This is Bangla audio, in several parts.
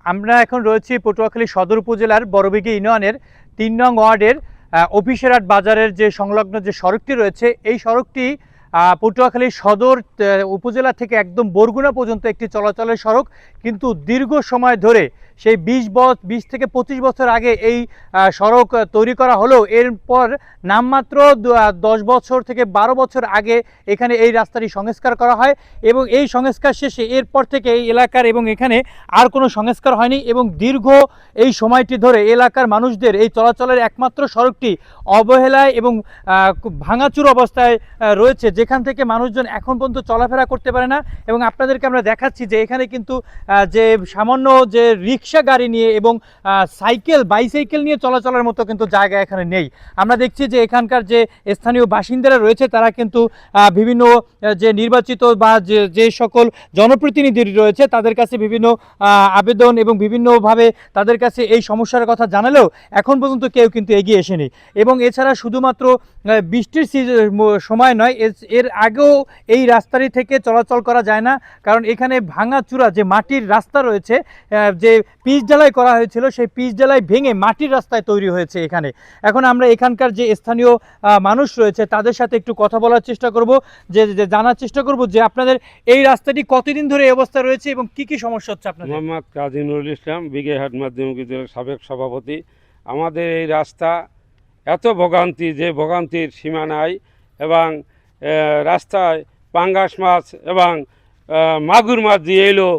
আমরা এখন রয়েছি পটুয়াখালী সদর উপজেলার বড়বিঘি ইউনিয়নের ৩ নং ওয়ার্ডের অফিসেরহাট বাজারের যে সংলগ্ন যে সড়কটি রয়েছে, এই সড়কটি পটুয়াখালী সদর উপজেলা থেকে একদম বরগুনা পর্যন্ত একটি চলাচলের সড়ক। কিন্তু দীর্ঘ সময় ধরে সেই ২০ থেকে ২৫ বছর আগে এই সড়ক তৈরি করা হলেও এরপর নামমাত্র ১০ বছর থেকে ১২ বছর আগে এখানে এই রাস্তাটি সংস্কার করা হয় এবং এই সংস্কার শেষে এরপর থেকে এই এলাকার এবং এখানে আর কোনো সংস্কার হয়নি এবং দীর্ঘ এই সময়টি ধরে এলাকার মানুষদের এই চলাচলের একমাত্র সড়কটি অবহেলায় এবং ভাঙাচুর অবস্থায় রয়েছে, যেখান থেকে মানুষজন এখন পর্যন্ত চলাফেরা করতে পারে না। এবং আপনাদেরকে আমরা দেখাচ্ছি যে এখানে কিন্তু যে সামান্য যে রিক্সা গাড়ি নিয়ে এবং বাইসাইকেল নিয়ে চলাচলের মতো কিন্তু জায়গা এখানে নেই। আমরা দেখছি যে এখানকার যে স্থানীয় বাসিন্দারা রয়েছে তারা কিন্তু বিভিন্ন যে নির্বাচিত বা যে সকল জনপ্রতিনিধি রয়েছে তাদের কাছে বিভিন্ন আবেদন এবং বিভিন্নভাবে তাদের কাছে এই সমস্যার কথা জানালেও এখন পর্যন্ত কেউ কিন্তু এগিয়ে এসেনি। এবং এছাড়া শুধুমাত্র বৃষ্টির সময় নয়, এর আগেও এই রাস্তাটি থেকে চলাচল করা যায় না, কারণ এখানে ভাঙাচূড়া যে মাটির রাস্তা রয়েছে, যে পিচ ঢালাই করা হয়েছিল সেই পিচ ঢালাই ভেঙে মাটির রাস্তায় তৈরি হয়েছে এখানে। এখন আমরা এখানকার যে স্থানীয় মানুষ রয়েছে তাদের সাথে একটু কথা বলার চেষ্টা করব, যে জানার চেষ্টা করব যে আপনাদের এই রাস্তাটি কতদিন ধরে এই অবস্থা রয়েছে এবং কি কি সমস্যা হচ্ছে আপনাদের। মোহাম্মদ কাজী নুরুল ইসলাম, বিঘেহাট মাধ্যমিক বিদ্যালয়ের সাবেক সভাপতি। আমাদের এই রাস্তা এত ভোগান্তি যে ভোগান্তির সীমা নাই, এবং রাস্তায় পাঙ্গাস মাছ এবং মাগুর মাছ দিয়ে এলো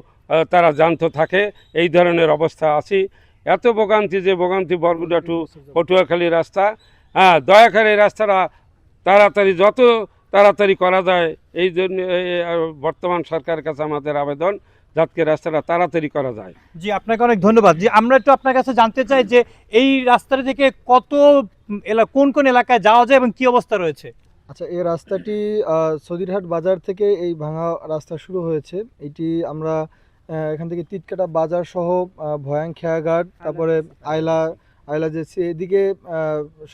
তারা জ্যান্ত থাকে, এই ধরনের অবস্থা আছি। এত ভোগান্তি যে ভোগান্তি বরগুনা টু পটুয়াখালী রাস্তা। দয়া করে এই রাস্তাটা তাড়াতাড়ি যত তাড়াতাড়ি করা যায় এই জন্য বর্তমান সরকারের কাছে আমাদের আবেদন, যাতে রাস্তাটা তাড়াতাড়ি করা যায়। জি, আপনাকে অনেক ধন্যবাদ। জি, আমরা একটু আপনার কাছে জানতে চাই যে এই রাস্তাটা থেকে কোন কোন এলাকায় যাওয়া যায় এবং কি অবস্থা রয়েছে। আচ্ছা, এই রাস্তাটি সদিরহাট বাজার থেকে এই ভাঙা রাস্তা শুরু হয়েছে। এটি আমরা এখান থেকে তিতকাটা বাজার সহ ভয়াং খেয়াঘাট, তারপরে আইলা যেছি এদিকে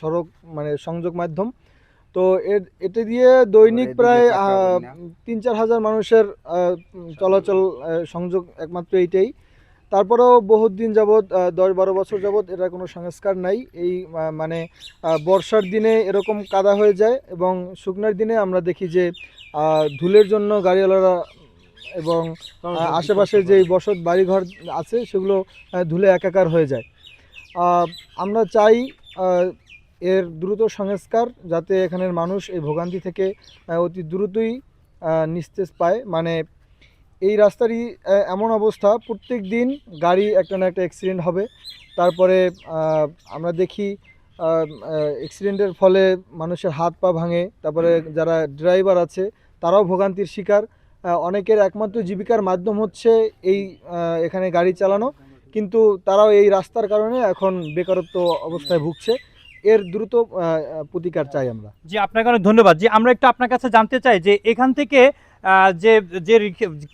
সড়ক মানে সংযোগ মাধ্যম। তো এটা দিয়ে দৈনিক প্রায় ৩-৪ হাজার মানুষের চলাচল সংযোগ একমাত্র এইটাই। তারপরেও বহুত দিন যাবৎ ১০-১২ বছর যাবৎ এটা কোনো সংস্কার নাই। এই মানে বর্ষার দিনে এরকম কাদা হয়ে যায় এবং শুকনার দিনে আমরা দেখি যে ধুলের জন্য গাড়িওয়ালারা এবং আশেপাশে যে বসত বাড়িঘর আছে সেগুলো ধুলে একাকার হয়ে যায়। আমরা চাই এর দ্রুত সংস্কার, যাতে এখানের মানুষ এই ভোগান্তি থেকে অতি দ্রুতই নিস্তেজ পায়। মানে এই রাস্তারই এমন অবস্থা, প্রত্যেক দিন গাড়ি একটা না একটা অ্যাক্সিডেন্ট হবে। তারপরে আমরা দেখি অ্যাক্সিডেন্টের ফলে মানুষের হাত পা ভাঙে। তারপরে যারা ড্রাইভার আছে তারাও ভোগান্তির শিকার। অনেকের একমাত্র জীবিকার মাধ্যম হচ্ছে এই এখানে গাড়ি চালানো, কিন্তু তারাও এই রাস্তার কারণে এখন বেকারত্ব অবস্থায় ভুগছে। এর দ্রুত প্রতিকার চাই আমরা। জি, আপনাকে অনেক ধন্যবাদ। জি, আমরা একটু আপনার কাছে জানতে চাই যে এখান থেকে যে যে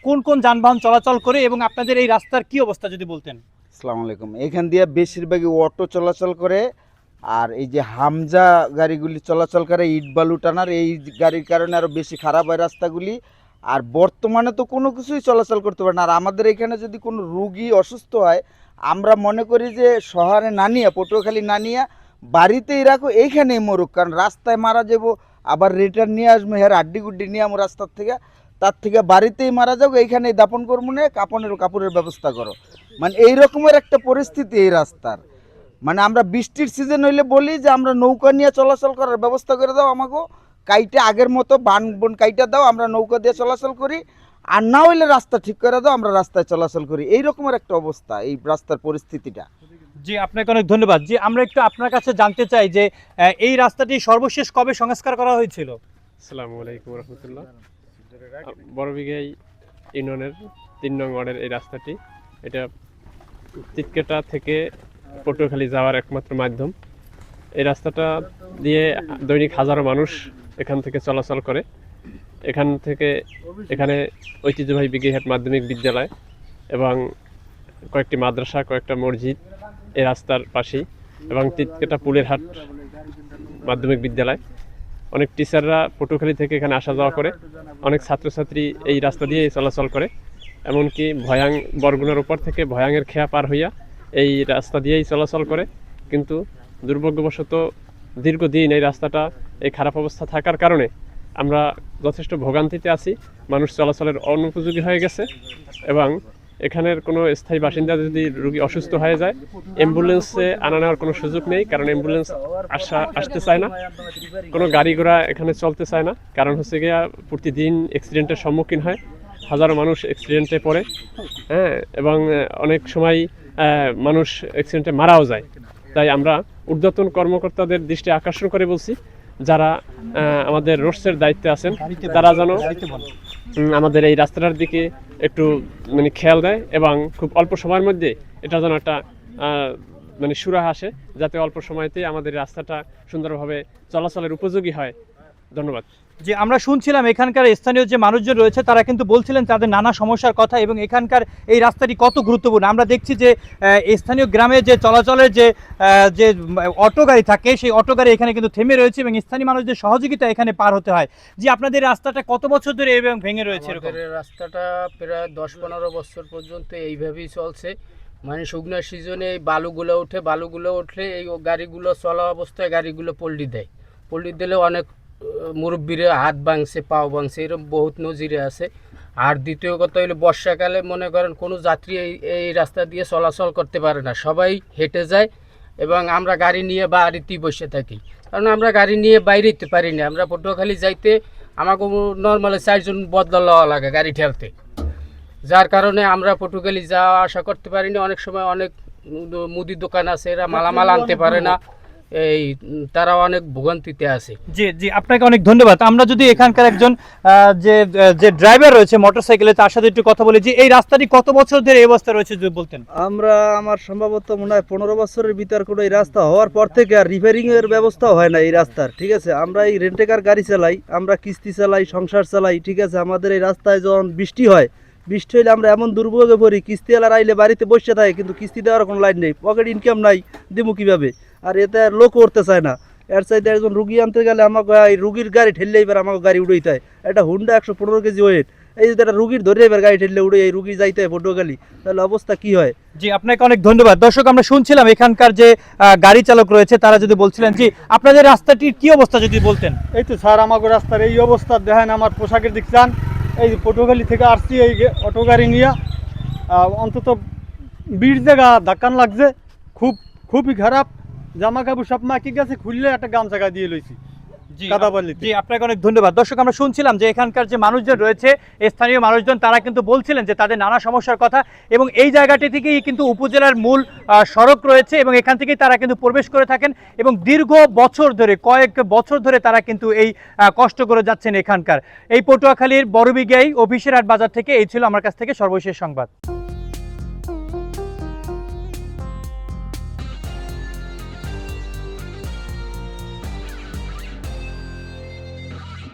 কোন কোন যানবাহন চলাচল করে এবং আপনাদের এই রাস্তার কি অবস্থা যদি বলতেন। আসসালামু আলাইকুম। এখান দিয়ে বেশিরভাগই অটো চলাচল করে, আর এই যে হামজা গাড়িগুলি চলাচল করে ইট বালু টানার, এই গাড়ির কারণে আরও বেশি খারাপ হয় রাস্তাগুলি। আর বর্তমানে তো কোনো কিছুই চলাচল করতে পারে না। আর আমাদের এখানে যদি কোনো রুগী অসুস্থ হয়, আমরা মনে করি যে শহরে না নিয়ে, পটুয়াখালী না নিয়ে বাড়িতেই রাখো, এইখানেই মরুক। কারণ রাস্তায় মারা যাবো, আবার রিটার্ন নিয়ে আসবো, হ্যাঁ আড্ডি গুড্ডি নিয়ে আমার রাস্তার থেকে, তার থেকে বাড়িতেই মারা যাবো, এইখানেই দাপন করবো, না কাপড়ের ব্যবস্থা করো। মানে এই রকমের একটা পরিস্থিতি এই রাস্তার। মানে আমরা বৃষ্টির সিজন হইলে বলি যে আমরা নৌকা নিয়ে চলাচল করার ব্যবস্থা করে দাও, আমাকে কাইটা আগের মতো বন কাইটা দাও, আমরা নৌকা দিয়ে চলাচল করি। আর না হইলে রাস্তা ঠিক করে দাও, আমরা রাস্তায় চলাচল করি। এই রকমের একটা অবস্থা এই রাস্তার পরিস্থিতিটা। জি, আপনাকে অনেক ধন্যবাদ। জি, আমরা একটু আপনার কাছে জানতে চাই যে এই রাস্তাটি সর্বশেষ কবে সংস্কার করা হয়েছিল। আসসালামু আলাইকুম রহমতুল্লাহ। বড়বিঘাই ইউনিয়নের ৩ নং ওয়ার্ডের এই রাস্তাটি, এটা তিতকেটা থেকে পটুয়াখালী যাওয়ার একমাত্র মাধ্যম। এই রাস্তাটা দিয়ে দৈনিক হাজারো মানুষ এখান থেকে চলাচল করে। এখানে ঐতিহ্যবাহী বিঘেহাট মাধ্যমিক বিদ্যালয় এবং কয়েকটি মাদ্রাসা, কয়েকটা মসজিদ এই রাস্তার পাশেই, এবং তিতকেটা পুলের হাট মাধ্যমিক বিদ্যালয়। অনেক টিচাররা পটুয়াখালী থেকে এখানে আসা যাওয়া করে, অনেক ছাত্রছাত্রী এই রাস্তা দিয়ে চলাচল করে। এমনকি ভয়াং বরগুনার উপর থেকে ভয়াংয়ের খেয়া পার হইয়া এই রাস্তা দিয়েই চলাচল করে। কিন্তু দুর্ভাগ্যবশত দীর্ঘদিন এই রাস্তাটা এই খারাপ অবস্থা থাকার কারণে আমরা যথেষ্ট ভোগান্তিতে আছি। মানুষ চলাচলের অনুপযোগী হয়ে গেছে এবং এখানের কোনো স্থায়ী বাসিন্দা যদি রোগী অসুস্থ হয়ে যায় অ্যাম্বুলেন্সে আনা নেওয়ার কোনো সুযোগ নেই, কারণ অ্যাম্বুলেন্স আসতে চায় না, কোনো গাড়ি ঘোড়া এখানে চলতে চায় না। কারণ হচ্ছে গিয়া প্রতিদিন অ্যাক্সিডেন্টের সম্মুখীন হয়, হাজারো মানুষ অ্যাক্সিডেন্টে পড়ে, হ্যাঁ, এবং অনেক সময় মানুষ অ্যাক্সিডেন্টে মারাও যায়। তাই আমরা ঊর্ধ্বতন কর্মকর্তাদের দৃষ্টি আকর্ষণ করে বলছি, যারা আমাদের রোডসের দায়িত্বে আছেন তারা যেন আমাদের এই রাস্তাটার দিকে একটু মানে খেয়াল দেয় এবং খুব অল্প সময়ের মধ্যে এটা যেন একটা মানে সুরাহা আসে, যাতে অল্প সময়তেই আমাদের রাস্তাটা সুন্দরভাবে চলাচলের উপযোগী হয়। ধন্যবাদ। যে আমরা শুনছিলাম এখানকার স্থানীয় যে মানুষজন রয়েছে তারা কিন্তু বলছিলেন তাদের নানা সমস্যার কথা এবং এখানকার এই রাস্তাটি কত গুরুত্বপূর্ণ। আমরা দেখছি যে স্থানীয় গ্রামে যে চলাচলের যে অটো গাড়ি থাকে সেই অটো গাড়ি এখানে কিন্তু থেমে রয়েছে এবং স্থানীয় মানুষদের সহযোগিতা এখানে পার হতে হয়। যে আপনাদের রাস্তাটা কত বছর ধরে এবং ভেঙে রয়েছে? এরকম আমাদের রাস্তাটা প্রায় 10-15 বছর পর্যন্ত এইভাবেই চলছে। মানে শুকনো সিজনে এই বালুগুলো উঠলে এই গাড়িগুলো চলা অবস্থায় গাড়িগুলো পল্টি দিলে অনেক মুরব্বীরা হাত ভাঙছে, পাও ভাঙছে, এরকম বহুত নজিরে আছে। আর দ্বিতীয় কথা হলো বর্ষাকালে মনে করেন কোনো যাত্রী এই রাস্তা দিয়ে চলাচল করতে পারে না, সবাই হেঁটে যায় এবং আমরা গাড়ি নিয়ে বাড়িতেই বসে থাকি, কারণ আমরা গাড়ি নিয়ে বাইরে যেতে পারি না। আমরা পটুয়াখালী যাইতে আমাকে নর্মালি 4 জন বদলা লওয়া লাগে গাড়ি ঠেলতে, যার কারণে আমরা পটুয়াখালী যাওয়া আসা করতে পারি না। অনেক সময় অনেক মুদির দোকান আছে, এরা মালামাল আনতে পারে না, এই তারা অনেক ভোগান্তিতে আছে। জি জি, আপনাকে অনেক ধন্যবাদ। আমরা যদি এখানকার একজন যে ড্রাইভার রয়েছে মোটরসাইকেলে তার সাথে একটু কথা বলি, যে এই রাস্তাটি কত বছর ধরে এই অবস্থা রয়েছে যদি বলতেন। আমার সম্ভবত মনে হয় 15 বছরের ভিতর কোনো এই রাস্তা হওয়ার পর থেকে আর রিপেয়ারিং এর ব্যবস্থা হয় না এই রাস্তার। ঠিক আছে, আমরা এই রেন্টেকার গাড়ি চালাই, আমরা কিস্তি চালাই, সংসার চালাই। ঠিক আছে, আমাদের এই রাস্তায় যখন বৃষ্টি হইলে আমরা এমন দুর্ভোগে পড়ি, কিস্তিওয়ালার আইলে বাড়িতে বসে থাকে কিন্তু কিস্তি দেওয়ার কোনো লাইন নেই, পকেট ইনকাম নাই, দিমু কিভাবে? আর এতে আর লোক করতে চায় না। এর চাইতে একজন রুগী আনতে গেলে আমাকে এই রুগীর গাড়ি ঠেললে এবার আমাকে গাড়ি উড়াইতে হয়। একটা হুন্ডা 115 কেজি ওয়েট, এই যদি একটা রুগীর ধরে এবার গাড়ি ঠেললে উড়ে এই রুগী যাইতে হয় পটুয়াখালী, তাহলে অবস্থা কি হয়? জি, আপনাকে অনেক ধন্যবাদ। দর্শক, আমরা শুনছিলাম এখানকার যে গাড়ি চালক রয়েছে তারা যদি বলছিলেন, জি আপনাদের রাস্তাটির কি অবস্থা যদি বলতেন। এই তো স্যার, আমাকে রাস্তার এই অবস্থা দেখেন, আমার পোশাকের দিক চান। এই পটুয়াখালী থেকে আসছি এই অটো গাড়ি নিয়ে, অন্তত 20 জায়গা ধাক্কান লাগছে, খুবই খারাপ। জামা কাপড় সব মাকি গেছে, খুললে একটা গামছা গা দিয়ে লইছি। জি আপনাকে অনেক ধন্যবাদ। দর্শক, আমরা শুনছিলাম যে এখানকার যে মানুষজন রয়েছে স্থানীয় মানুষজন তারা কিন্তু বলছিলেন যে তাদের নানা সমস্যার কথা এবং এই জায়গাটি থেকেই কিন্তু উপজেলার মূল সড়ক রয়েছে এবং এখান থেকেই তারা কিন্তু প্রবেশ করে থাকেন এবং দীর্ঘ বছর ধরে কয়েক বছর ধরে তারা কিন্তু এই কষ্ট করে যাচ্ছেন এখানকার। এই পটুয়াখালীর বড়বিঘাই অফিসের হাট বাজার থেকে এই ছিল আমার কাছ থেকে সর্বশেষ সংবাদ।